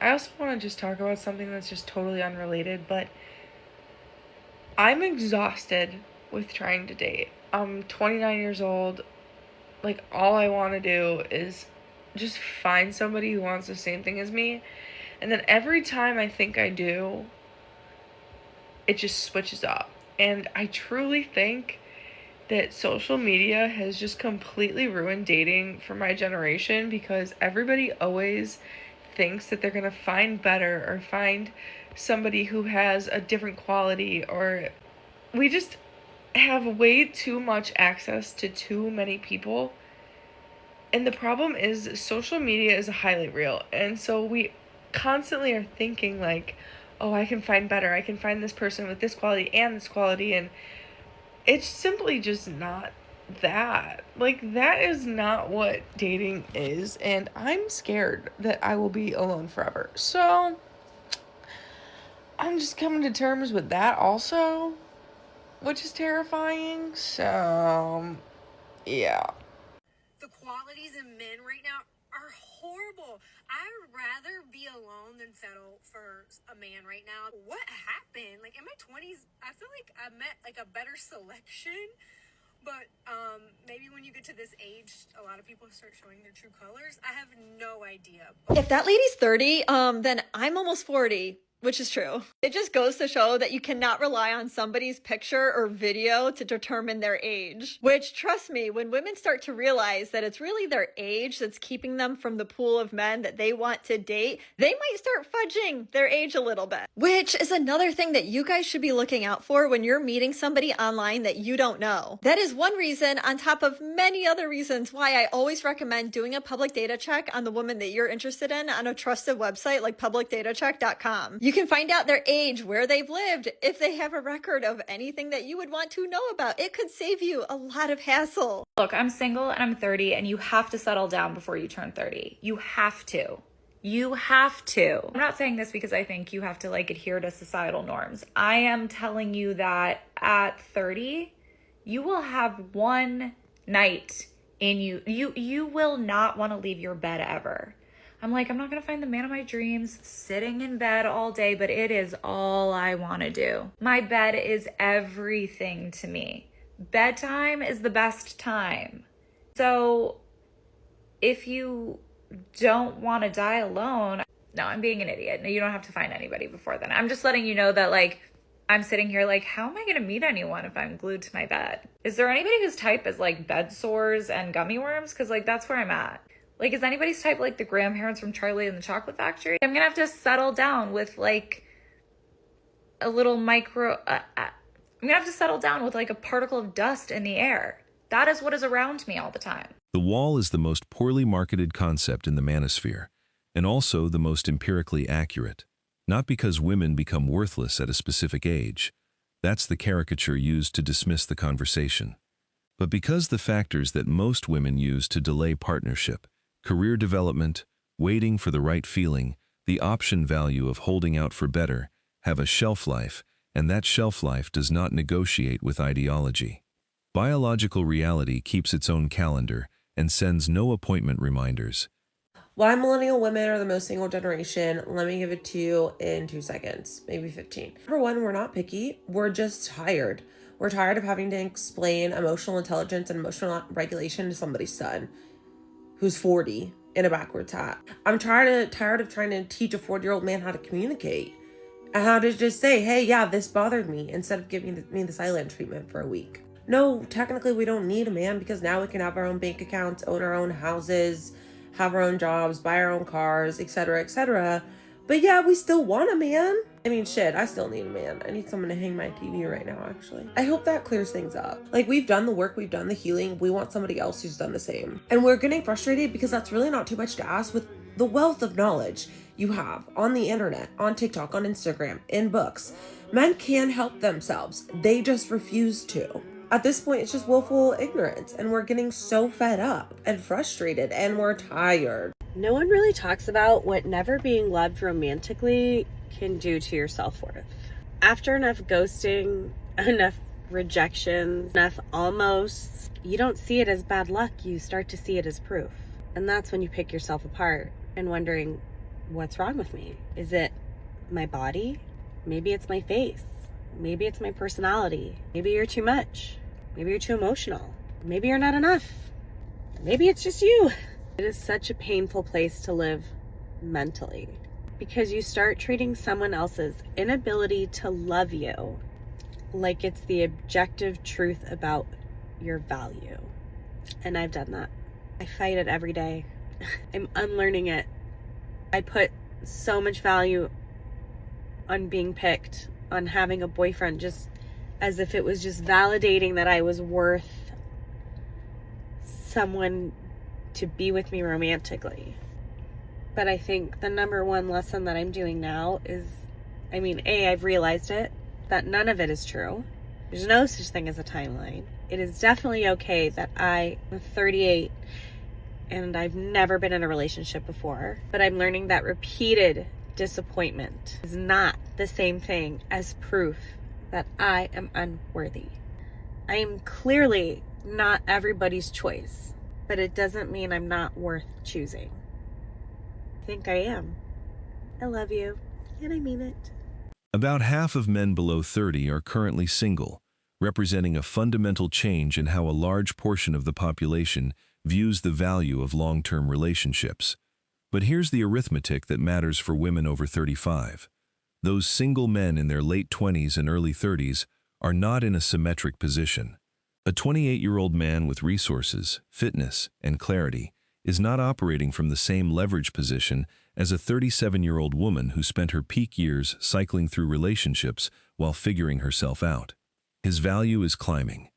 I also want to just talk about something that's just totally unrelated, but I'm exhausted with trying to date. I'm 29 years old. Like, all I want to do is just find somebody who wants the same thing as me. And then every time I think I do, it just switches up. And I truly think that social media has just completely ruined dating for my generation, because everybody always thinks that they're going to find better or find somebody who has a different quality, or we just have way too much access to too many people. And the problem is social media is a highlight reel. And so we constantly are thinking like, oh, I can find better. I can find this person with this quality and this quality. And it's simply just not that. Like, that is not what dating is. And I'm scared that I will be alone forever. So I'm just coming to terms with that also, which is terrifying. So, yeah. The qualities in men right now are horrible. I'd rather be alone than settle for a man right now. What happened? Like, in my 20s, I feel like I met like a better selection. But maybe when you get to this age, a lot of people start showing their true colors. I have no idea. If that lady's 30, then I'm almost 40. Which is true. It just goes to show that you cannot rely on somebody's picture or video to determine their age. Which, trust me, when women start to realize that it's really their age that's keeping them from the pool of men that they want to date, they might start fudging their age a little bit. Which is another thing that you guys should be looking out for when you're meeting somebody online that you don't know. That is one reason, on top of many other reasons, why I always recommend doing a public data check on the woman that you're interested in on a trusted website like publicdatacheck.com. You can find out their age, where they've lived, if they have a record of anything that you would want to know about. It could save you a lot of hassle. Look, I'm single and I'm 30, and you have to settle down before you turn 30. You have to. You have to. I'm not saying this because I think you have to like adhere to societal norms. I am telling you that at 30, you will have one night in you. You will not want to leave your bed ever. I'm like, I'm not going to find the man of my dreams sitting in bed all day, but it is all I want to do. My bed is everything to me. Bedtime is the best time. So if you don't want to die alone, no, I'm being an idiot. No, you don't have to find anybody before then. I'm just letting you know that, like, I'm sitting here like, how am I going to meet anyone if I'm glued to my bed? Is there anybody whose type is like bed sores and gummy worms? Because like, that's where I'm at. Like, is anybody's type like the grandparents from Charlie and the Chocolate Factory? I'm gonna have to settle down with like a little micro, I'm gonna have to settle down with like a particle of dust in the air. That is what is around me all the time. The wall is the most poorly marketed concept in the manosphere, and also the most empirically accurate. Not because women become worthless at a specific age. That's the caricature used to dismiss the conversation. But because the factors that most women use to delay partnership, career development, waiting for the right feeling, the option value of holding out for better, have a shelf life, and that shelf life does not negotiate with ideology. Biological reality keeps its own calendar and sends no appointment reminders. Why millennial women are the most single generation, let me give it to you in 2 seconds, maybe 15. Number one, we're not picky, we're just tired. We're tired of having to explain emotional intelligence and emotional regulation to somebody's son who's 40 in a backwards hat. I'm tired of trying to teach a 40-year-old man how to communicate and how to just say, hey, yeah, this bothered me, instead of giving me the silent treatment for a week. No, technically we don't need a man, because now we can have our own bank accounts, own our own houses, have our own jobs, buy our own cars, etc., etc. But yeah, we still want a man. I mean, shit, I still need a man. I need someone to hang my TV right now, actually. I hope that clears things up. Like, we've done the work, we've done the healing. We want somebody else who's done the same. And we're getting frustrated because that's really not too much to ask with the wealth of knowledge you have on the internet, on TikTok, on Instagram, in books. Men can help themselves. They just refuse to. At this point, it's just willful ignorance, and we're getting so fed up and frustrated, and we're tired. No one really talks about what never being loved romantically can do to your self-worth. After enough ghosting, enough rejections, enough almosts, you don't see it as bad luck, you start to see it as proof. And that's when you pick yourself apart and wondering, what's wrong with me? Is it my body? Maybe it's my face. Maybe it's my personality. Maybe you're too much. Maybe you're too emotional. Maybe you're not enough. Maybe it's just you. It is such a painful place to live mentally, because you start treating someone else's inability to love you like it's the objective truth about your value. And I've done that. I fight it every day. I'm unlearning it. I put so much value on being picked, on having a boyfriend, just as if it was just validating that I was worth someone to be with me romantically. But I think the number one lesson that I'm doing now is, I've realized it, that none of it is true. There's no such thing as a timeline. It is definitely okay that I'm 38 and I've never been in a relationship before, but I'm learning that repeated disappointment is not the same thing as proof that I am unworthy. I am clearly not everybody's choice, but it doesn't mean I'm not worth choosing. I think I am. I love you, and I mean it. About half of men below 30 are currently single, representing a fundamental change in how a large portion of the population views the value of long-term relationships. But here's the arithmetic that matters for women over 35. Those single men in their late 20s and early 30s are not in a symmetric position. A 28-year-old man with resources, fitness, and clarity is not operating from the same leverage position as a 37-year-old woman who spent her peak years cycling through relationships while figuring herself out. His value is climbing.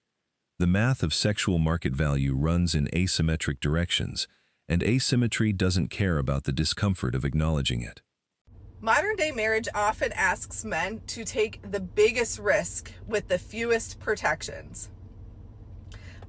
The math of sexual market value runs in asymmetric directions, and asymmetry doesn't care about the discomfort of acknowledging it. Modern-day marriage often asks men to take the biggest risk with the fewest protections.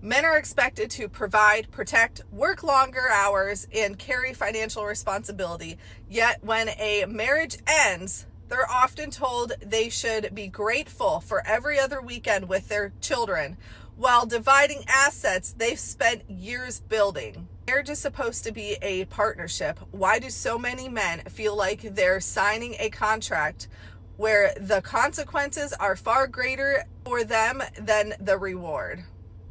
Men are expected to provide, protect, work longer hours, and carry financial responsibility. Yet when a marriage ends, they're often told they should be grateful for every other weekend with their children, while dividing assets they've spent years building. Marriage is supposed to be a partnership. Why do so many men feel like they're signing a contract where the consequences are far greater for them than the reward?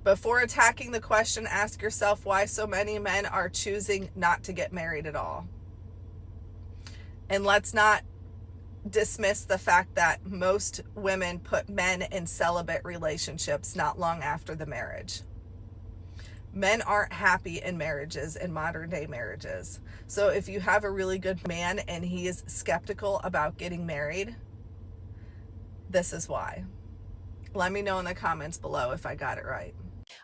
Before attacking the question, ask yourself why so many men are choosing not to get married at all. And let's not dismiss the fact that most women put men in celibate relationships not long after the marriage. Men aren't happy in marriages, in modern day marriages. So if you have a really good man and he is skeptical about getting married, this is why. Let me know in the comments below if I got it right.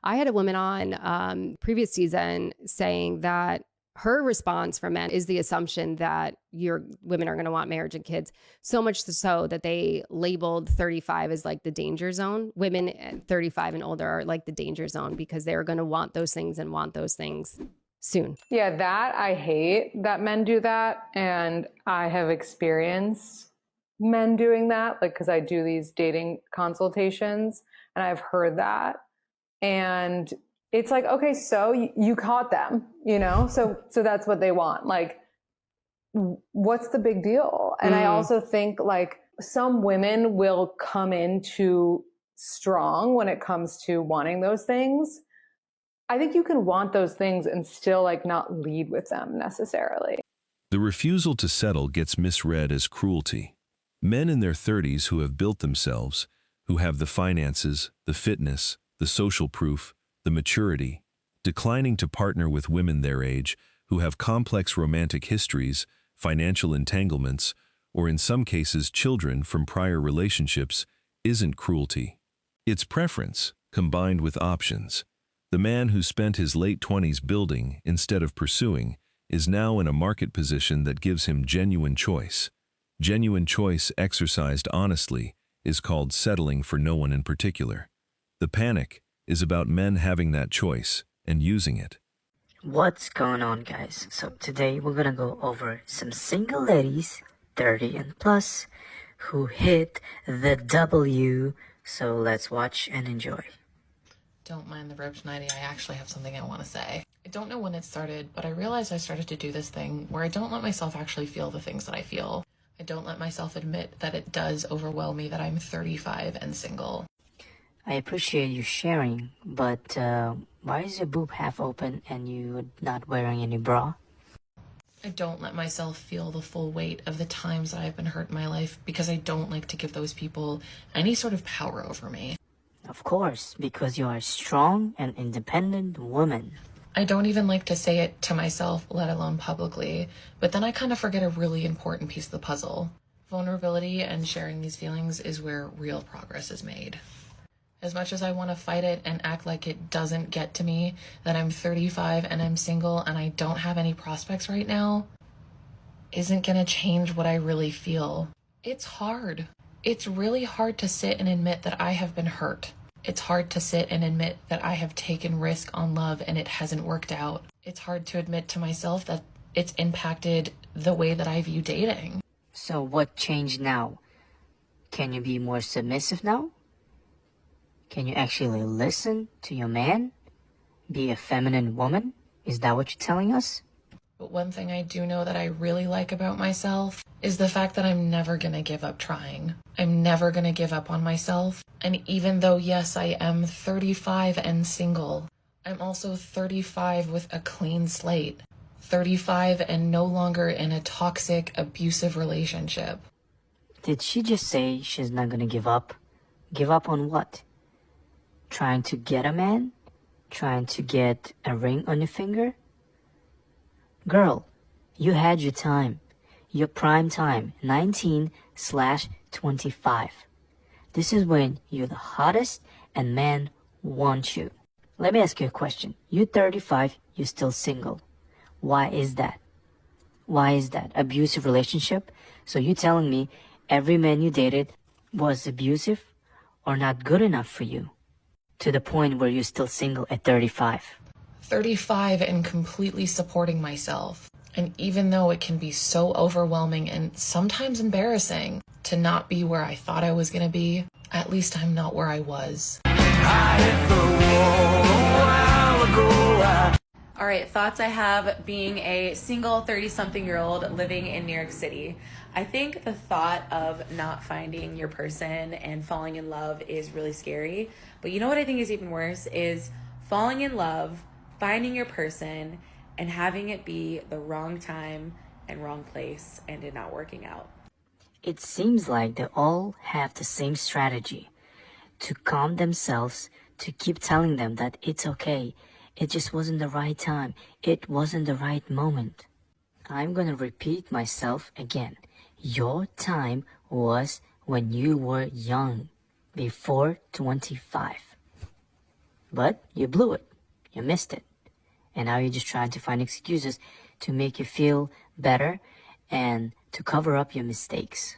I had a woman on previous season saying that her response from men is the assumption that your women are going to want marriage and kids, so much so that they labeled 35 as like the danger zone. Women at 35 and older are like the danger zone because they're going to want those things and want those things soon. Yeah, that I hate that men do that. And I have experienced men doing that, like, because I do these dating consultations and I've heard that. And it's like, okay, so you caught them, you know, so that's what they want. Like, what's the big deal? And I also think like some women will come in too strong when it comes to wanting those things. I think you can want those things and still like not lead with them necessarily. The refusal to settle gets misread as cruelty. Men in their 30s who have built themselves, who have the finances, the fitness, the social proof, the maturity, declining to partner with women their age who have complex romantic histories, financial entanglements, or in some cases children from prior relationships, isn't cruelty. It's preference, combined with options. The man who spent his late 20s building instead of pursuing is now in a market position that gives him genuine choice. Genuine choice exercised honestly is called settling for no one in particular. The panic is about men having that choice and using it. What's going on, guys? So today we're gonna go over some single ladies, 30 and plus, who hit the W. So let's watch and enjoy. Don't mind the roach nighty. I actually have something I want to say. I don't know when it started, but I realized I started to do this thing where I don't let myself actually feel the things that I feel. I don't let myself admit that it does overwhelm me that I'm 35 and single. I appreciate you sharing, but why is your boob half open and you're not wearing any bra? I don't let myself feel the full weight of the times that I've been hurt in my life because I don't like to give those people any sort of power over me. Of course, because you are a strong and independent woman. I don't even like to say it to myself, let alone publicly, but then I kind of forget a really important piece of the puzzle. Vulnerability and sharing these feelings is where real progress is made. As much as I want to fight it and act like it doesn't get to me, that I'm 35 and I'm single and I don't have any prospects right now, isn't gonna change what I really feel. It's hard. It's really hard to sit and admit that I have been hurt. It's hard to sit and admit that I have taken risk on love and it hasn't worked out. It's hard to admit to myself that it's impacted the way that I view dating. So what changed now? Can you be more submissive now? Can you actually listen to your man? Be a feminine woman? Is that what you're telling us? But one thing I do know that I really like about myself is the fact that I'm never gonna give up trying. I'm never gonna give up on myself. And even though, yes, I am 35 and single, I'm also 35 with a clean slate. 35 and no longer in a toxic, abusive relationship. Did she just say she's not gonna give up? Give up on what? Trying to get a man? Trying to get a ring on your finger? Girl, you had your time. Your prime time, 19/25. This is when you're the hottest and men want you. Let me ask you a question. You're 35, you're still single. Why is that? Why is that? Abusive relationship? So you telling me every man you dated was abusive or not good enough for you? To the point where you're still single at 35. 35 and completely supporting myself. And even though it can be so overwhelming and sometimes embarrassing to not be where I thought I was gonna be, at least I'm not where I was. All right, thoughts I have being a single 30-something-year-old living in New York City. I think the thought of not finding your person and falling in love is really scary. But you know what I think is even worse is falling in love, finding your person, and having it be the wrong time and wrong place and it not working out. It seems like they all have the same strategy. To calm themselves, to keep telling them that it's okay. It just wasn't the right time. It wasn't the right moment. I'm gonna repeat myself again. Your time was when you were young, before 25. But you blew it. You missed it. And now you're just trying to find excuses to make you feel better and to cover up your mistakes.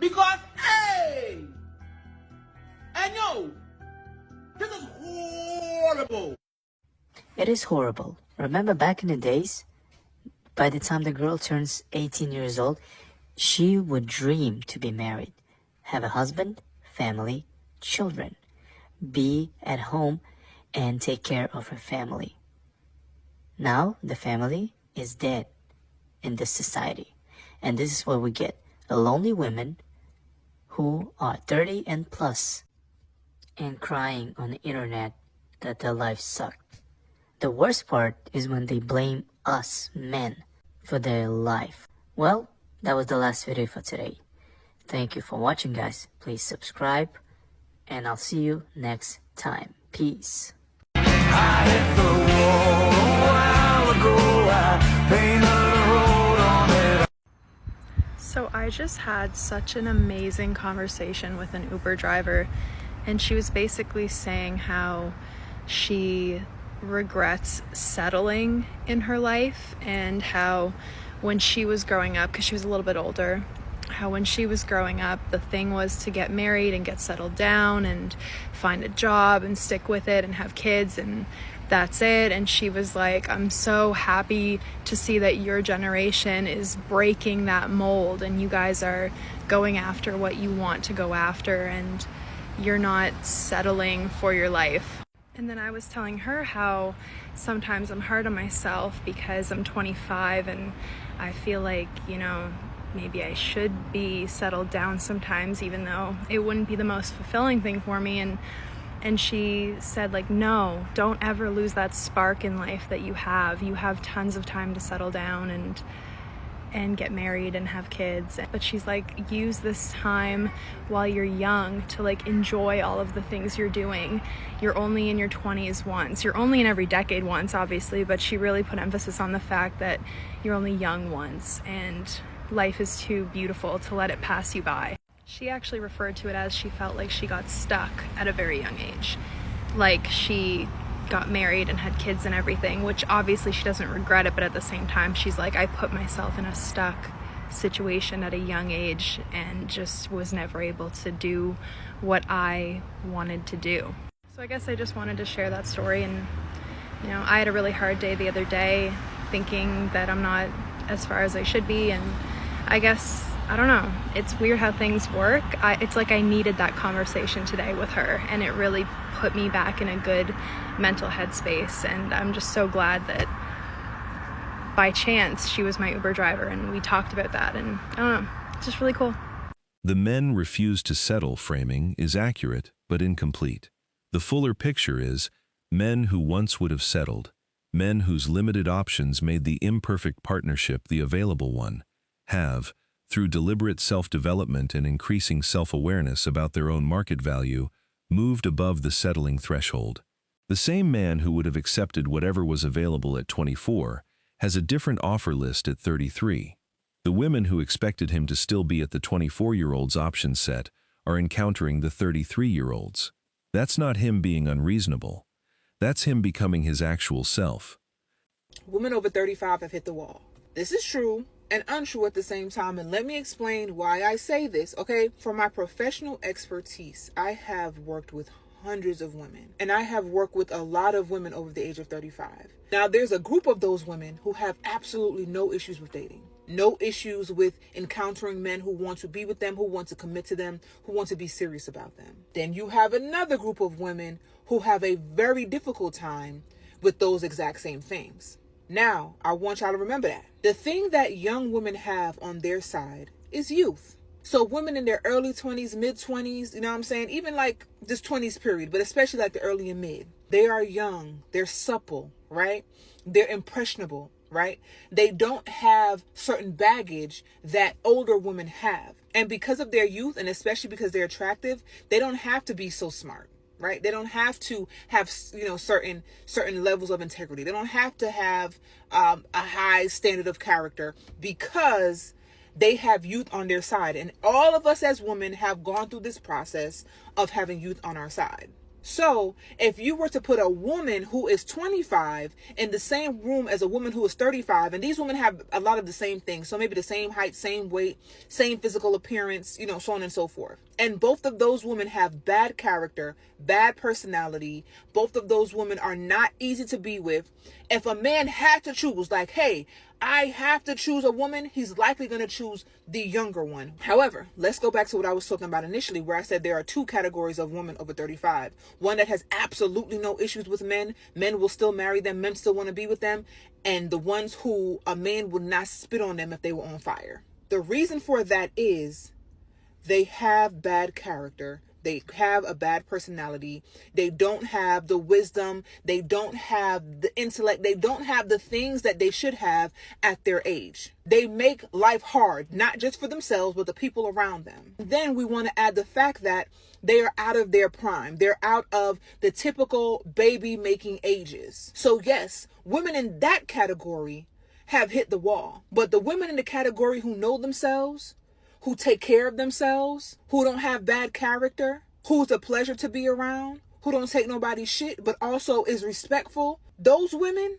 Because, hey! And yo! This is horrible! It is horrible. Remember back in the days, by the time the girl turns 18 years old, she would dream to be married, have a husband, family, children, be at home and take care of her family. Now the family is dead in this society. And this is what we get. Lonely women who are 30 and plus and crying on the internet that their life sucked. The worst part is when they blame us men for their life. Well, that was the last video for today. Thank you for watching, guys. Please subscribe and I'll see you next time. Peace. I hit the wall a while ago. I painted a road on it. So I just had such an amazing conversation with an Uber driver, and she was basically saying how she regrets settling in her life, and how when she was growing up, because she was a little bit older, how when she was growing up, the thing was to get married and get settled down and find a job and stick with it and have kids, and that's it. And she was like, I'm so happy to see that your generation is breaking that mold and you guys are going after what you want to go after and you're not settling for your life. And then I was telling her how sometimes I'm hard on myself because I'm 25 and I feel like, you know, maybe I should be settled down sometimes, even though it wouldn't be the most fulfilling thing for me. And she said, like, no, don't ever lose that spark in life that you have. You have tons of time to settle down and get married and have kids. But she's like, use this time while you're young to like enjoy all of the things you're doing. You're only in your 20s once. You're only in every decade once, obviously, but she really put emphasis on the fact that you're only young once and life is too beautiful to let it pass you by. She actually referred to it as she felt like she got stuck at a very young age. Like she got married and had kids and everything, which obviously she doesn't regret it, but at the same time she's like, I put myself in a stuck situation at a young age and just was never able to do what I wanted to do. So I guess I just wanted to share that story. And you know, I had a really hard day the other day thinking that I'm not as far as I should be, and I guess, I don't know, it's weird how things work. It's like I needed that conversation today with her, and it really put me back in a good mental headspace. And I'm just so glad that by chance she was my Uber driver and we talked about that. And I don't know, it's just really cool. The men refuse to settle framing is accurate but incomplete. The fuller picture is men who once would have settled, men whose limited options made the imperfect partnership the available one, have, through deliberate self-development and increasing self-awareness about their own market value, moved above the settling threshold. The same man who would have accepted whatever was available at 24 has a different offer list at 33. The women who expected him to still be at the 24-year-old's option set are encountering the 33-year-olds. That's not him being unreasonable. That's him becoming his actual self. Women over 35 have hit the wall. This is true and untrue at the same time, and let me explain why I say this, okay? For my professional expertise, I have worked with hundreds of women, and I have worked with a lot of women over the age of 35. Now, there's a group of those women who have absolutely no issues with dating, no issues with encountering men who want to be with them, who want to commit to them, who want to be serious about them. Then you have another group of women who have a very difficult time with those exact same things. Now, I want y'all to remember that. The thing that young women have on their side is youth. So women in their early 20s, mid 20s, you know what I'm saying? Even like this 20s period, but especially like the early and mid. They are young, they're supple, right? They're impressionable, right? They don't have certain baggage that older women have. And because of their youth, and especially because they're attractive, they don't have to be so smart. Right? They don't have to have, you know, certain levels of integrity. They don't have to have a high standard of character because they have youth on their side. And all of us as women have gone through this process of having youth on our side. So if you were to put a woman who is 25 in the same room as a woman who is 35, and these women have a lot of the same things, so maybe the same height, same weight, same physical appearance, you know, so on and so forth. And both of those women have bad character, bad personality. Both of those women are not easy to be with. If a man had to choose, like, hey, I have to choose a woman, he's likely going to choose the younger one. However, let's go back to what I was talking about initially, where I said there are two categories of women over 35. One that has absolutely no issues with men. Men will still marry them. Men still want to be with them. And the ones who a man would not spit on them if they were on fire. The reason for that is they have bad character. They have a bad personality. They don't have the wisdom. They don't have the intellect. They don't have the things that they should have at their age. They make life hard, not just for themselves, but the people around them. Then we want to add the fact that they are out of their prime. They're out of the typical baby making ages. So yes, women in that category have hit the wall. But the women in the category who know themselves, who take care of themselves, who don't have bad character, who's a pleasure to be around, who don't take nobody's shit, but also is respectful, those women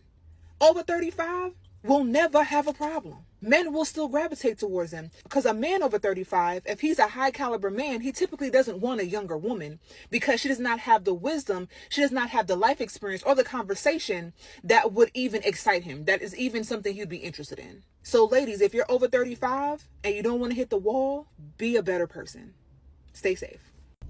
over 35 will never have a problem. Men will still gravitate towards them because a man over 35, if he's a high caliber man, he typically doesn't want a younger woman because she does not have the wisdom, she does not have the life experience or the conversation that would even excite him, that is even something he'd be interested in. So ladies, if you're over 35 and you don't want to hit the wall, be a better person. Stay safe.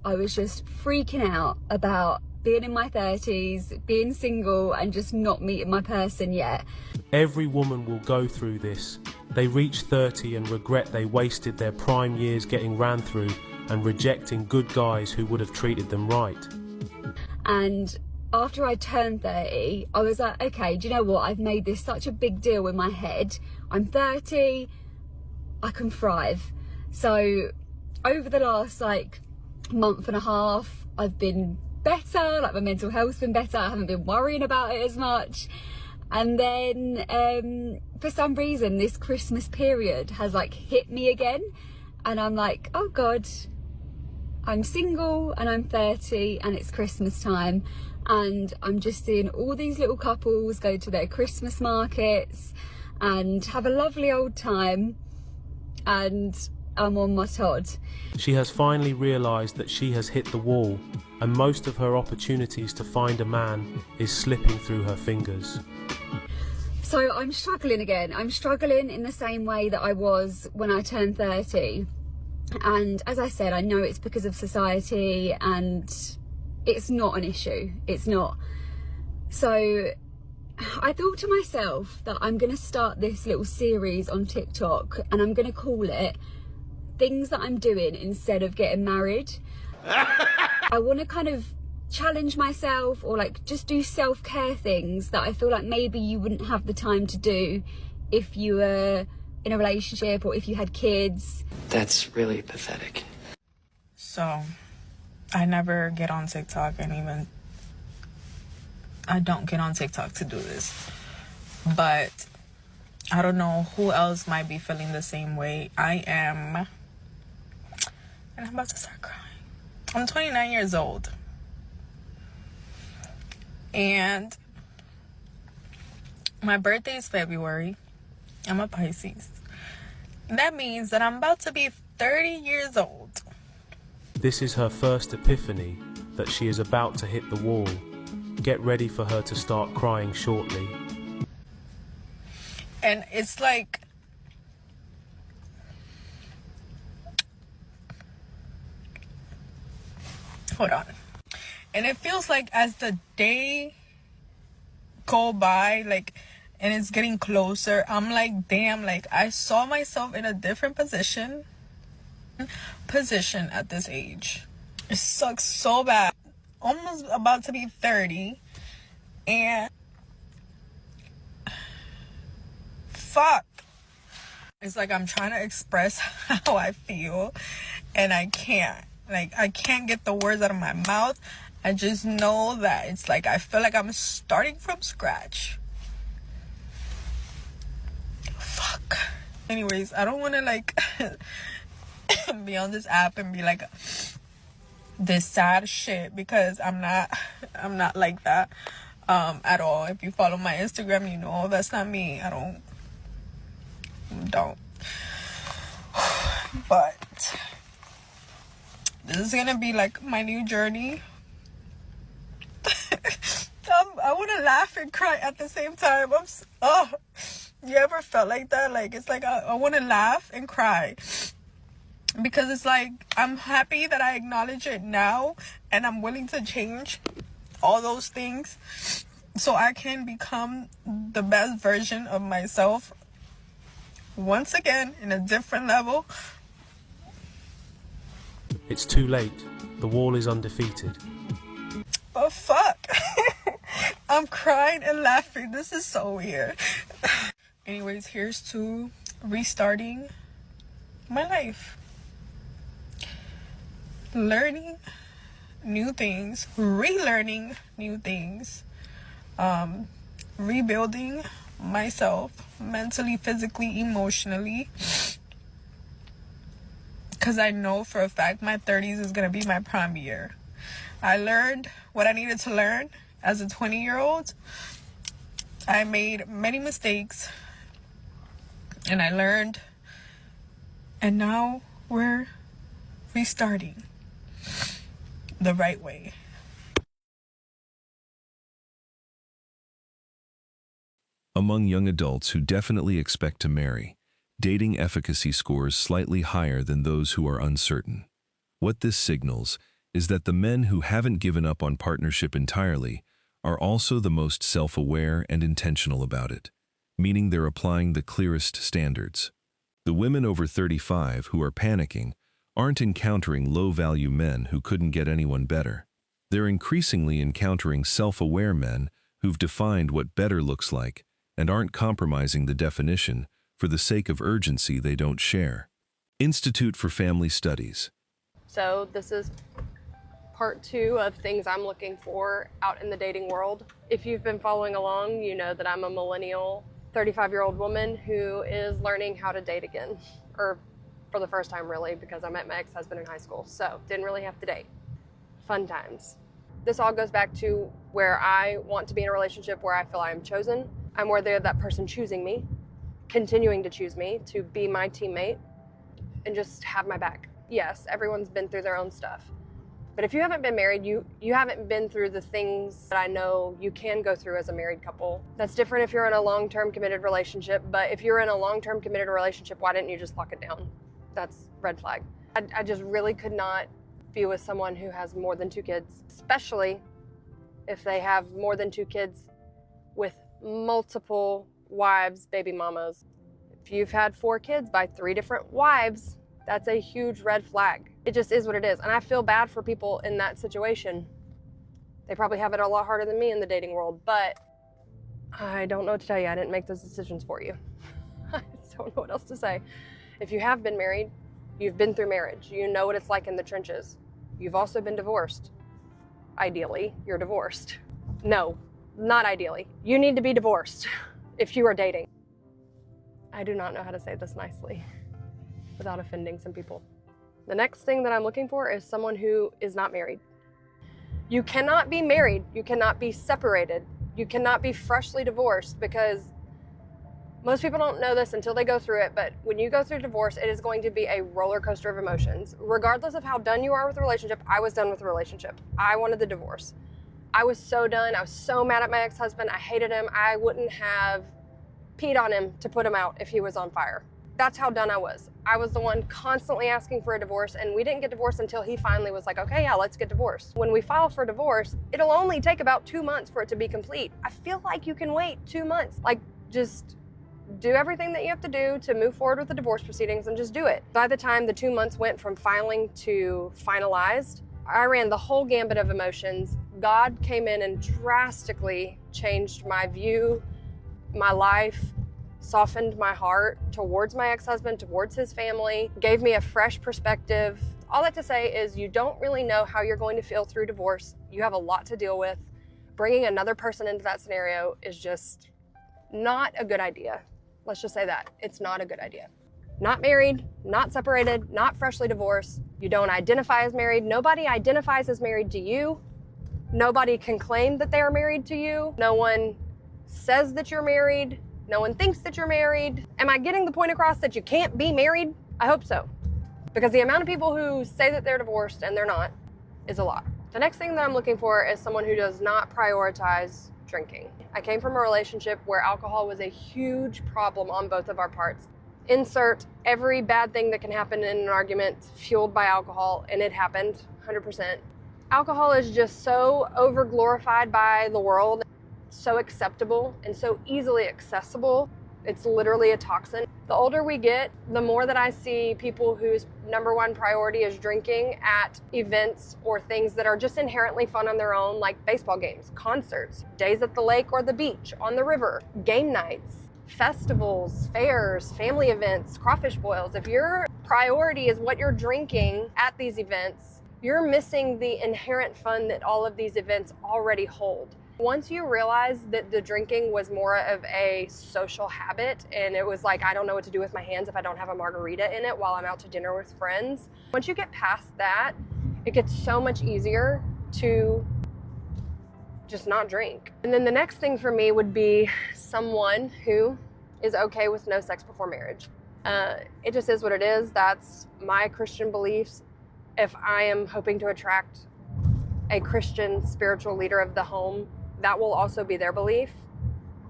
I was just freaking out about being in my 30s, being single and just not meeting my person yet. Every woman will go through this. They reach 30 and regret they wasted their prime years getting ran through and rejecting good guys who would have treated them right. And after I turned 30, I was like, okay, do you know what? I've made this such a big deal in my head. I'm 30, I can thrive. So over the last like month and a half, I've been better, like my mental health's been better. I haven't been worrying about it as much. And then for some reason, this Christmas period has like hit me again. And I'm like, oh God, I'm single and I'm 30 and it's Christmas time. And I'm just seeing all these little couples go to their Christmas markets and have a lovely old time. And I'm on my Todd. She has finally realised that she has hit the wall, and most of her opportunities to find a man is slipping through her fingers. So I'm struggling again. I'm struggling in the same way that I was when I turned 30. And as I said, I know it's because of society and it's not an issue. It's not. So I thought to myself that I'm going to start this little series on TikTok and I'm going to call it Things That I'm Doing Instead of Getting Married. I want to kind of challenge myself or like just do self-care things that I feel like maybe you wouldn't have the time to do if you were in a relationship or if you had kids. That's really pathetic. So, I never get on TikTok and even I don't get on TikTok to do this. But I don't know who else might be feeling the same way I am. And I'm about to start crying. I'm 29 years old. And my birthday is February. I'm a Pisces. That means that I'm about to be 30 years old. This is her first epiphany that she is about to hit the wall. Get ready for her to start crying shortly. And it's like, hold on. And it feels like as the day go by, like, and it's getting closer, I'm like, damn, like I saw myself in a different position at this age. It sucks so bad. Almost about to be 30 and fuck. It's like I'm trying to express how I feel and I can't. Like I can't get the words out of my mouth. I just know that it's like I feel like I'm starting from scratch. Fuck. Anyways, I don't want to like be on this app and be like this sad shit because I'm not like that at all. If you follow my Instagram, you know that's not me. I don't. But this is gonna be like my new journey. I want to laugh and cry at the same time. You ever felt like that? Like it's like I want to laugh and cry because it's like I'm happy that I acknowledge it now and I'm willing to change all those things so I can become the best version of myself once again in a different level. It's too late. The wall is undefeated. Oh fuck. I'm crying and laughing. This is so weird. Anyways, here's to restarting my life. Learning new things, relearning new things, rebuilding myself mentally, physically, emotionally. Because I know for a fact my 30s is going to be my prime year. I learned what I needed to learn as a 20-year-old. I made many mistakes and I learned, and now we're restarting the right way. Among young adults who definitely expect to marry, dating efficacy scores slightly higher than those who are uncertain. What this signals is that the men who haven't given up on partnership entirely are also the most self-aware and intentional about it, meaning they're applying the clearest standards. The women over 35 who are panicking aren't encountering low-value men who couldn't get anyone better. They're increasingly encountering self-aware men who've defined what better looks like and aren't compromising the definition for the sake of urgency they don't share. Institute for Family Studies. So this is part 2 of things I'm looking for out in the dating world. If you've been following along, you know that I'm a millennial, 35-year-old woman who is learning how to date again, or for the first time really, because I met my ex-husband in high school, so didn't really have to date. Fun times. This all goes back to where I want to be in a relationship where I feel I am chosen. I'm worthy of that person choosing me, continuing to choose me, to be my teammate, and just have my back. Yes, everyone's been through their own stuff. But if you haven't been married, you haven't been through the things that I know you can go through as a married couple. That's different if you're in a long-term committed relationship, but if you're in a long-term committed relationship, why didn't you just lock it down? That's red flag. I just really could not be with someone who has more than 2 kids, especially if they have more than 2 kids with multiple wives, baby mamas. If you've had 4 kids by 3 different wives, that's a huge red flag. It just is what it is. And I feel bad for people in that situation. They probably have it a lot harder than me in the dating world, but I don't know what to tell you. I didn't make those decisions for you. I just don't know what else to say. If you have been married, you've been through marriage. You know what it's like in the trenches. You've also been divorced. Ideally, you're divorced. No, not ideally. You need to be divorced if you are dating. I do not know how to say this nicely without offending some people. The next thing that I'm looking for is someone who is not married. You cannot be married. You cannot be separated. You cannot be freshly divorced, because most people don't know this until they go through it, but when you go through divorce, it is going to be a roller coaster of emotions. Regardless of how done you are with the relationship, I was done with the relationship. I wanted the divorce. I was so done. I was so mad at my ex-husband. I hated him. I wouldn't have peed on him to put him out if he was on fire. That's how done I was. I was the one constantly asking for a divorce, and we didn't get divorced until he finally was like, okay, yeah, let's get divorced. When we file for divorce, it'll only take about 2 months for it to be complete. I feel like you can wait 2 months. Like, just do everything that you have to do to move forward with the divorce proceedings and just do it. By the time the 2 months went from filing to finalized, I ran the whole gambit of emotions. God came in and drastically changed my view, my life, softened my heart towards my ex-husband, towards his family, gave me a fresh perspective. All that to say is you don't really know how you're going to feel through divorce. You have a lot to deal with. Bringing another person into that scenario is just not a good idea. Let's just say that. It's not a good idea. Not married, not separated, not freshly divorced. You don't identify as married. Nobody identifies as married to you. Nobody can claim that they are married to you. No one says that you're married. No one thinks that you're married. Am I getting the point across that you can't be married? I hope so. Because the amount of people who say that they're divorced and they're not is a lot. The next thing that I'm looking for is someone who does not prioritize drinking. I came from a relationship where alcohol was a huge problem on both of our parts. Insert every bad thing that can happen in an argument fueled by alcohol, and it happened 100%. Alcohol is just so over-glorified by the world, so acceptable and so easily accessible. It's literally a toxin. The older we get, the more that I see people whose number one priority is drinking at events or things that are just inherently fun on their own, like baseball games, concerts, days at the lake or the beach, on the river, game nights, festivals, fairs, family events, crawfish boils. If your priority is what you're drinking at these events, you're missing the inherent fun that all of these events already hold. Once you realize that the drinking was more of a social habit, and it was like, I don't know what to do with my hands if I don't have a margarita in it while I'm out to dinner with friends. Once you get past that, it gets so much easier to just not drink. And then the next thing for me would be someone who is okay with no sex before marriage. It just is what it is. That's my Christian beliefs. If I am hoping to attract a Christian spiritual leader of the home, that will also be their belief.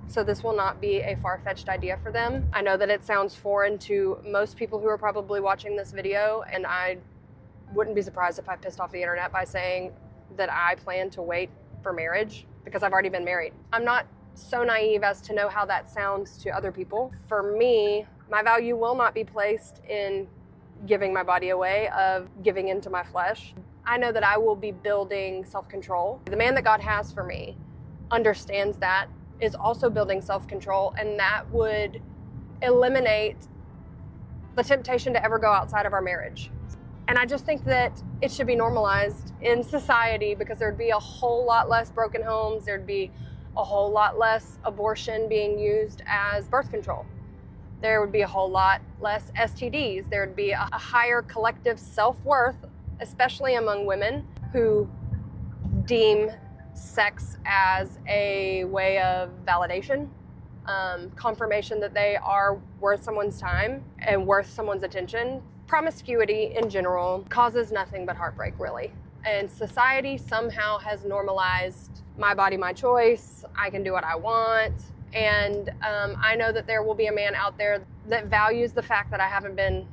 So this will not be a far-fetched idea for them. I know that it sounds foreign to most people who are probably watching this video, and I wouldn't be surprised if I pissed off the internet by saying that I plan to wait for marriage because I've already been married. I'm not so naive as to know how that sounds to other people. For me, my value will not be placed in giving my body away, of giving into my flesh. I know that I will be building self-control. The man that God has for me understands that, is also building self-control, and that would eliminate the temptation to ever go outside of our marriage. And I just think that it should be normalized in society because there'd be a whole lot less broken homes. There'd be a whole lot less abortion being used as birth control. There would be a whole lot less STDs. There would be a higher collective self-worth, especially among women who deem sex as a way of validation, confirmation that they are worth someone's time and worth someone's attention. Promiscuity in general causes nothing but heartbreak, really. And society somehow has normalized my body, my choice. I can do what I want. And I know that there will be a man out there that values the fact that I haven't been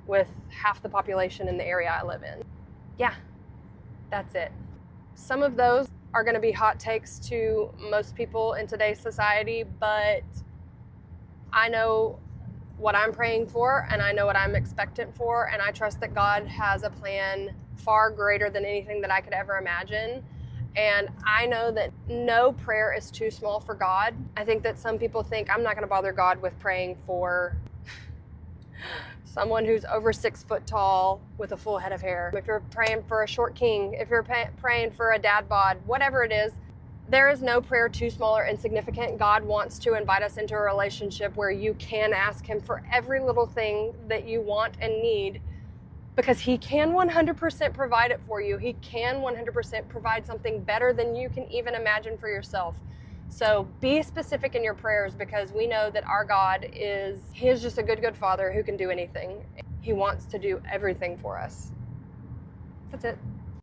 with half the population in the area I live in. Yeah, that's it. Some of those are going to be hot takes to most people in today's society, but I know what I'm praying for, and I know what I'm expectant for, and I trust that God has a plan far greater than anything that I could ever imagine. And I know that no prayer is too small for God. I think that some people think I'm not going to bother God with praying for someone who's over 6 foot tall with a full head of hair. If you're praying for a short king, if you're praying for a dad bod, whatever it is, there is no prayer too small or insignificant. God wants to invite us into a relationship where you can ask him for every little thing that you want and need, because he can 100% provide it for you. He can 100% provide something better than you can even imagine for yourself. So be specific in your prayers, because we know that our God is just a good father who can do anything. He wants to do everything for us. That's it.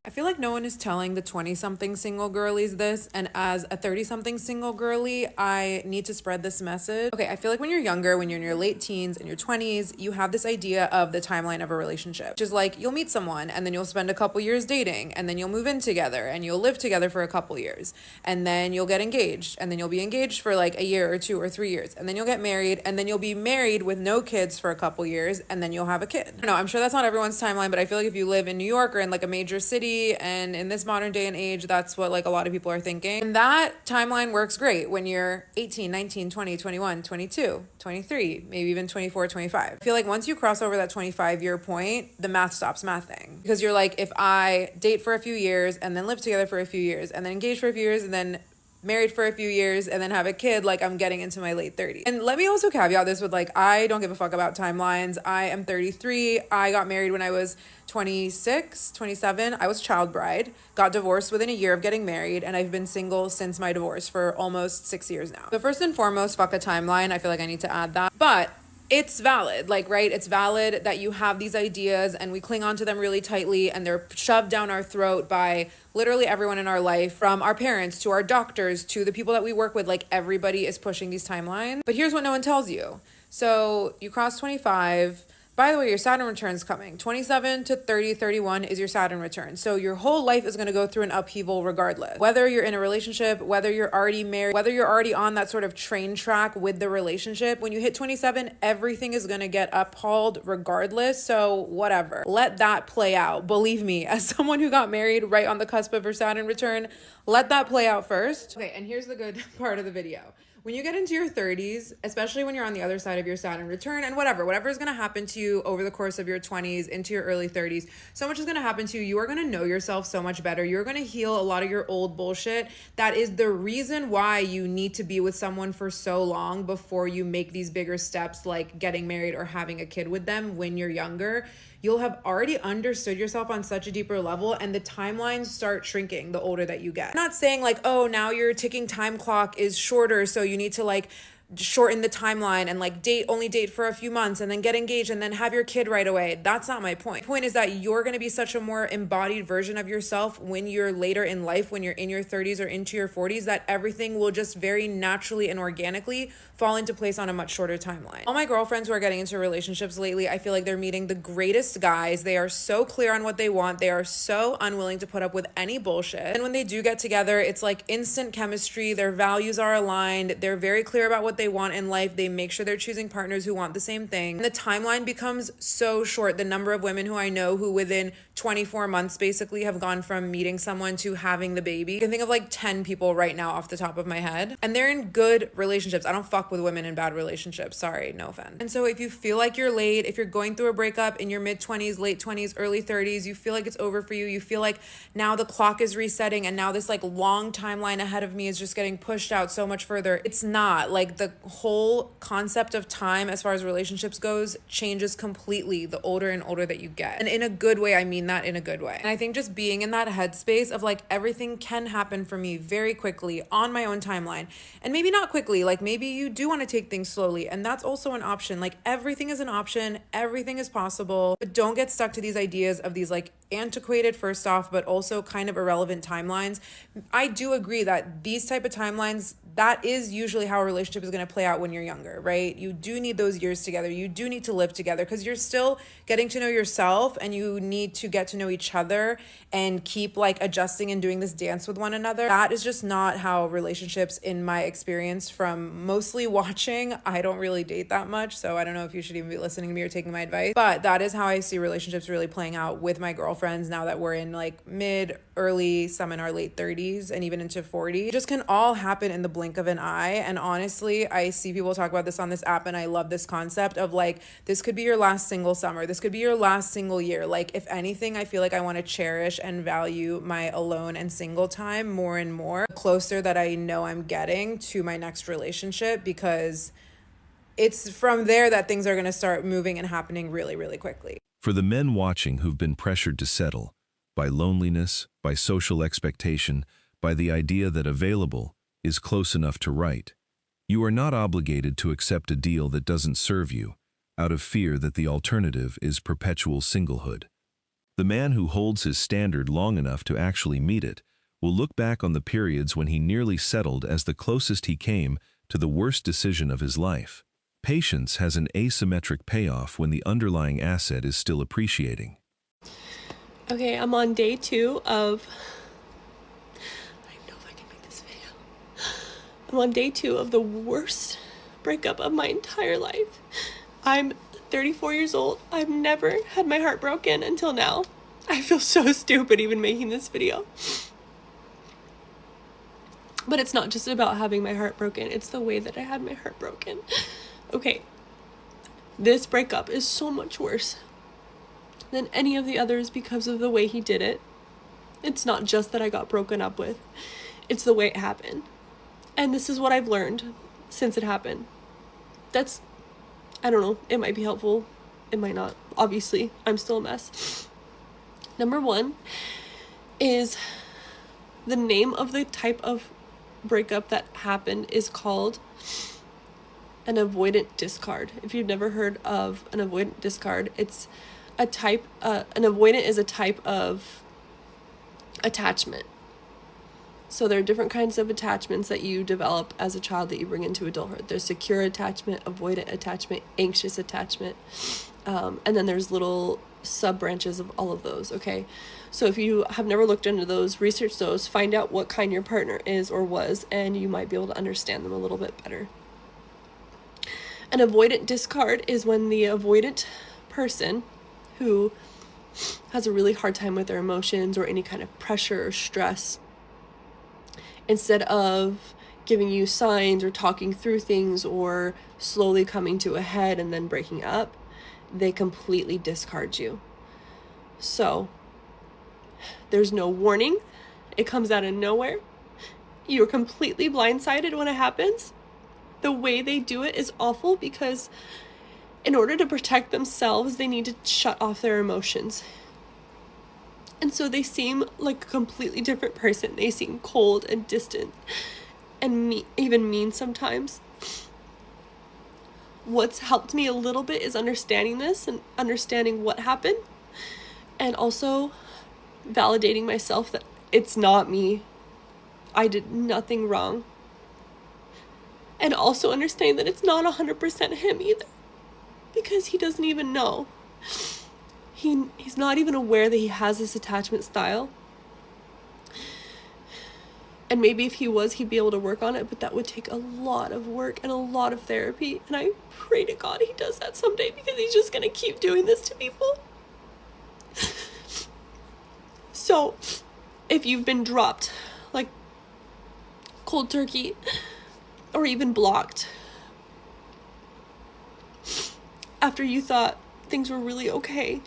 I feel like no one is telling the 20-something single girlies this, and as a 30-something single girly, I need to spread this message. Okay, I feel like when you're younger, when you're in your late teens and your 20s, you have this idea of the timeline of a relationship, which is like you'll meet someone and then you'll spend a couple years dating, and then you'll move in together and you'll live together for a couple years, and then you'll get engaged, and then you'll be engaged for like a year or 2 or 3 years, and then you'll get married, and then you'll be married with no kids for a couple years, and then you'll have a kid. I don't know, I'm sure that's not everyone's timeline, but I feel like if you live in New York or in like a major city, and in this modern day and age, that's what like a lot of people are thinking. And that timeline works great when you're 18, 19, 20, 21, 22, 23, maybe even 24, 25. I feel like once you cross over that 25-year point, the math stops mathing. Because you're like, if I date for a few years and then live together for a few years and then engage for a few years and then married for a few years and then have a kid, like I'm getting into my late 30s. And let me also caveat this with like, I don't give a fuck about timelines. I am 33. I got married when I was 26, 27. I was child bride, got divorced within a year of getting married, and I've been single since my divorce for almost 6 years now. So first and foremost, fuck a timeline. I feel like I need to add that. But it's valid, like, right? It's valid that you have these ideas and we cling on to them really tightly, and they're shoved down our throat by literally everyone in our life, from our parents to our doctors to the people that we work with. Like, everybody is pushing these timelines. But here's what no one tells you. So you cross 25. By the way, your Saturn return's coming. 27 to 30, 31 is your Saturn return. So your whole life is going to go through an upheaval regardless. Whether you're in a relationship, whether you're already married, whether you're already on that sort of train track with the relationship, when you hit 27, everything is going to get uphauled regardless. So whatever. Let that play out. Believe me, as someone who got married right on the cusp of her Saturn return, let that play out first. Okay, and here's the good part of the video. When you get into your 30s, especially when you're on the other side of your Saturn return, and whatever is going to happen to you over the course of your 20s into your early 30s, so much is going to happen to you. You are going to know yourself so much better. You're going to heal a lot of your old bullshit. That is the reason why you need to be with someone for so long before you make these bigger steps, like getting married or having a kid with them when you're younger. You'll have already understood yourself on such a deeper level, and the timelines start shrinking the older that you get. I'm not saying like, oh, now your ticking time clock is shorter, so you need to like shorten the timeline and like only date for a few months and then get engaged and then have your kid right away. That's not my point. The point is that you're going to be such a more embodied version of yourself when you're later in life, when you're in your 30s or into your 40s, that everything will just very naturally and organically fall into place on a much shorter timeline. All my girlfriends who are getting into relationships lately, I feel like they're meeting the greatest guys. They are so clear on what they want. They are so unwilling to put up with any bullshit. And when they do get together, it's like instant chemistry. Their values are aligned. They're very clear about what they want in life. They make sure they're choosing partners who want the same thing. And the timeline becomes so short. The number of women who I know who within 24 months basically have gone from meeting someone to having the baby. I can think of like 10 people right now off the top of my head. And they're in good relationships. I don't fuck with women in bad relationships. Sorry, no offense. And so if you feel like you're late, if you're going through a breakup in your mid-20s, late 20s, early 30s, you feel like it's over for you. You feel like now the clock is resetting and now this like long timeline ahead of me is just getting pushed out so much further. It's not. Like the whole concept of time as far as relationships goes changes completely the older and older that you get. And in a good way, I mean that in a good way. And I think just being in that headspace of like everything can happen for me very quickly on my own timeline. And maybe not quickly, like maybe you do want to take things slowly, and that's also an option. Like everything is an option, everything is possible, but don't get stuck to these ideas of these like antiquated first off, but also kind of irrelevant timelines. I do agree that these type of timelines, that is usually how a relationship is going to play out when you're younger, right? You do need those years together. You do need to live together because you're still getting to know yourself and you need to get to know each other and keep like adjusting and doing this dance with one another. That is just not how relationships, in my experience from mostly watching, I don't really date that much, so I don't know if you should even be listening to me or taking my advice, but that is how I see relationships really playing out with my girlfriends now that we're in like mid, early, some in our late 30s and even into 40. It just can all happen in the blink of an eye. And honestly, I see people talk about this on this app and I love this concept of like, this could be your last single summer. This could be your last single year. Like if anything, I feel like I want to cherish and value my alone and single time more and more, the closer that I know I'm getting to my next relationship, because it's from there that things are going to start moving and happening really, really quickly. For the men watching who've been pressured to settle by loneliness, by social expectation, by the idea that available is close enough to right, you are not obligated to accept a deal that doesn't serve you, out of fear that the alternative is perpetual singlehood. The man who holds his standard long enough to actually meet it will look back on the periods when he nearly settled as the closest he came to the worst decision of his life. Patience has an asymmetric payoff when the underlying asset is still appreciating. Okay, I'm on day 2 of... I don't know if I can make this video. I'm on day 2 of the worst breakup of my entire life. I'm 34 years old. I've never had my heart broken until now. I feel so stupid even making this video. But it's not just about having my heart broken. It's the way that I had my heart broken. Okay, this breakup is so much worse than any of the others because of the way he did it. It's not just that I got broken up with. It's the way it happened. And this is what I've learned since it happened. That's, I don't know, it might be helpful. It might not. Obviously, I'm still a mess. Number 1 is the name of the type of breakup that happened is called an avoidant discard. If you've never heard of an avoidant discard, it's a type, an avoidant is a type of attachment. So there are different kinds of attachments that you develop as a child that you bring into adulthood. There's secure attachment, avoidant attachment, anxious attachment, and then there's little sub-branches of all of those, okay? So if you have never looked into those, research those, find out what kind your partner is or was, and you might be able to understand them a little bit better. An avoidant discard is when the avoidant person who has a really hard time with their emotions or any kind of pressure or stress, instead of giving you signs or talking through things or slowly coming to a head and then breaking up, they completely discard you. So there's no warning. It comes out of nowhere. You're completely blindsided when it happens. The way they do it is awful because in order to protect themselves, they need to shut off their emotions. And so they seem like a completely different person. They seem cold and distant and even mean sometimes. what's helped me a little bit is understanding this and understanding what happened, and also validating myself that it's not me. I did nothing wrong. And also understanding that it's not 100% him either, because he doesn't even know. He's not even aware that he has this attachment style. And maybe if he was, he'd be able to work on it, but that would take a lot of work and a lot of therapy. And I pray to God he does that someday, because he's just going to keep doing this to people. So, if you've been dropped, like cold turkey, or even blocked, after you thought things were really okay,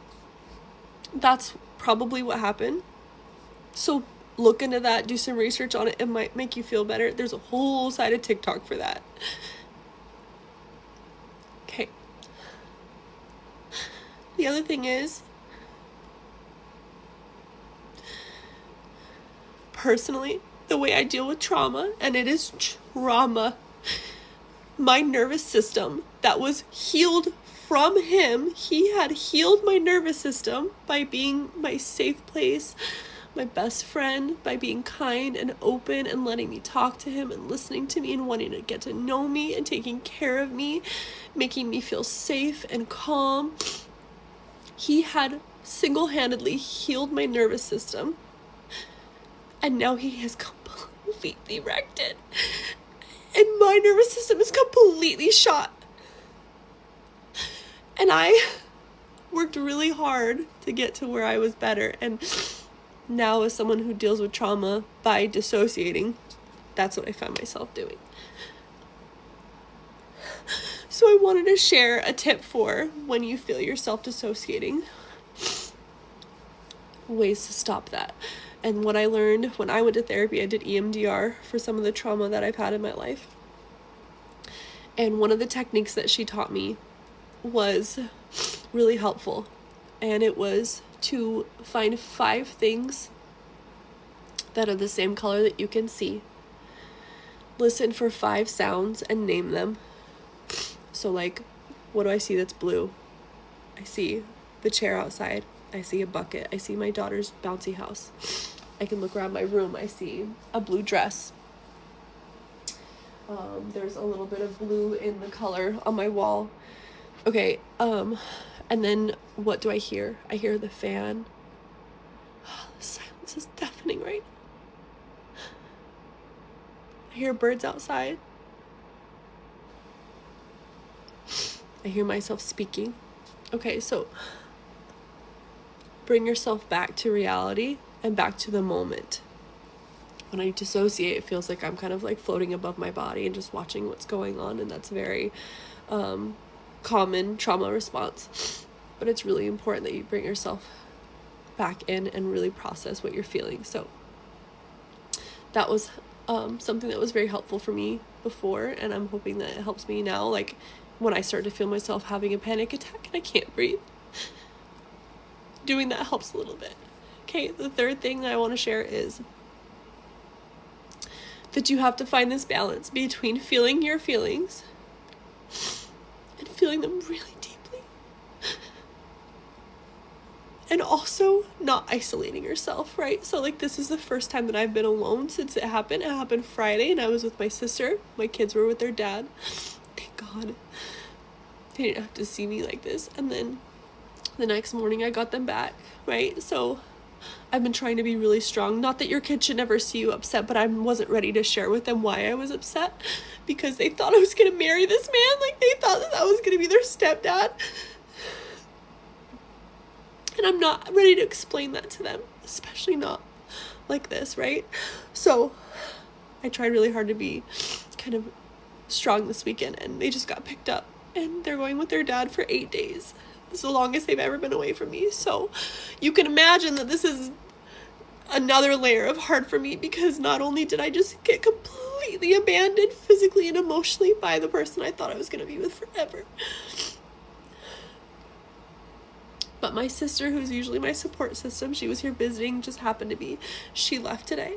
that's probably what happened. So look into that, do some research on it. It might make you feel better. There's a whole side of TikTok for that. Okay. The other thing is, personally, the way I deal with trauma, and it is trauma, my nervous system that was healed from him, he had healed my nervous system by being my safe place, my best friend, by being kind and open and letting me talk to him and listening to me and wanting to get to know me and taking care of me, making me feel safe and calm. He had single-handedly healed my nervous system, and now he has completely wrecked it, and my nervous system is completely shot. And I worked really hard to get to where I was better, and now as someone who deals with trauma by dissociating, that's what I find myself doing. So I wanted to share a tip for when you feel yourself dissociating, ways to stop that. And what I learned when I went to therapy, I did EMDR for some of the trauma that I've had in my life. And one of the techniques that she taught me was really helpful. And it was to find 5 things that are the same color that you can see. Listen for 5 sounds and name them. So like, what do I see that's blue? I see the chair outside. I see a bucket. I see my daughter's bouncy house. I can look around my room. I see a blue dress. There's a little bit of blue in the color on my wall. Okay, and then what do I hear? I hear the fan. Oh, the silence is deafening right now. I hear birds outside. I hear myself speaking. Okay, so bring yourself back to reality and back to the moment. When I dissociate, it feels like I'm kind of like floating above my body and just watching what's going on, and that's very common trauma response. But it's really important that you bring yourself back in and really process what you're feeling. So that was something that was very helpful for me before, and I'm hoping that it helps me now, like when I start to feel myself having a panic attack and I can't breathe. Doing that helps a little bit. Okay, the third thing that I want to share is that you have to find this balance between feeling your feelings and feeling them really deeply, and also not isolating yourself, right? So like, this is the first time that I've been alone since it happened. It happened Friday and I was with my sister. My kids were with their dad. Thank God they didn't have to see me like this. And then the next morning I got them back, right? So I've been trying to be really strong. Not that your kids should never see you upset, but I wasn't ready to share with them why I was upset, because they thought I was going to marry this man. Like, they thought that I was going to be their stepdad. And I'm not ready to explain that to them, especially not like this, right? So I tried really hard to be kind of strong this weekend, and they just got picked up, and they're going with their dad for 8 days. It's the longest they've ever been away from me. So you can imagine that this is another layer of hard for me, because not only did I just get completely abandoned physically and emotionally by the person I thought I was going to be with forever, but my sister, who's usually my support system, she was here visiting, just happened to be, she left today.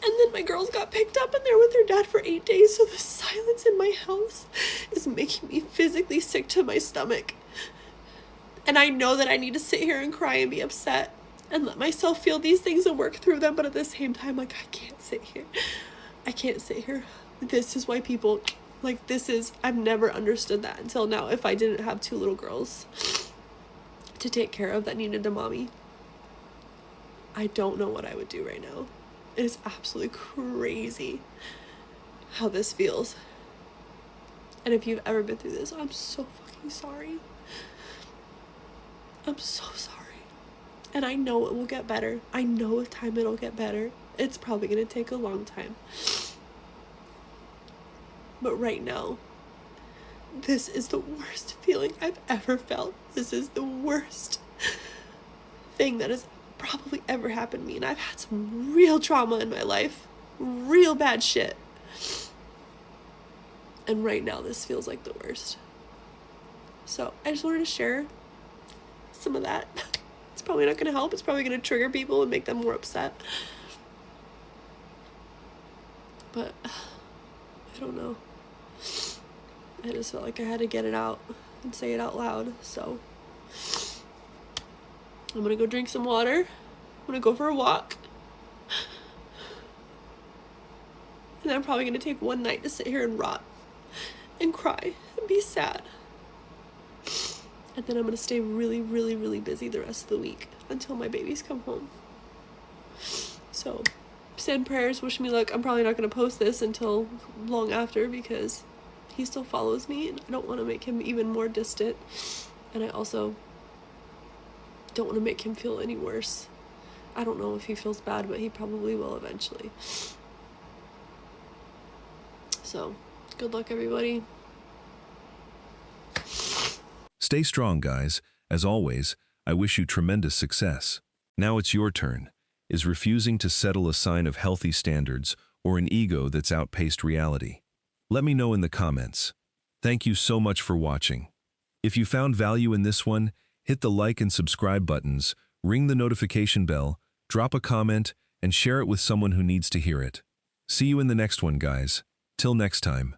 And then my girls got picked up and they're with their dad for 8 days. So the silence in my house is making me physically sick to my stomach. And I know that I need to sit here and cry and be upset and let myself feel these things and work through them. But at the same time, like, I can't sit here. I can't sit here. This is why people, like, I've never understood that until now. If I didn't have 2 little girls to take care of that needed a mommy, I don't know what I would do right now. It is absolutely crazy how this feels. And if you've ever been through this, I'm so fucking sorry. I'm so sorry. And I know it will get better. I know with time it'll get better. It's probably going to take a long time. But right now, this is the worst feeling I've ever felt. This is the worst thing that has probably ever happened to me. And I've had some real trauma in my life. Real bad shit. And right now, this feels like the worst. So I just wanted to share some of that. It's probably not going to help. It's probably going to trigger people and make them more upset. But I don't know. I just felt like I had to get it out and say it out loud. So I'm going to go drink some water. I'm going to go for a walk. And then I'm probably going to take one night to sit here and rot and cry and be sad. And then I'm going to stay really, really, really busy the rest of the week until my babies come home. So send prayers, wish me luck. I'm probably not going to post this until long after because he still follows me and I don't want to make him even more distant. And I also don't want to make him feel any worse. I don't know if he feels bad, but he probably will eventually. So good luck, everybody. Stay strong, guys. As always, I wish you tremendous success. Now it's your turn. Is refusing to settle a sign of healthy standards or an ego that's outpaced reality? Let me know in the comments. Thank you so much for watching. If you found value in this one, hit the like and subscribe buttons, ring the notification bell, drop a comment, and share it with someone who needs to hear it. See you in the next one, guys. Till next time.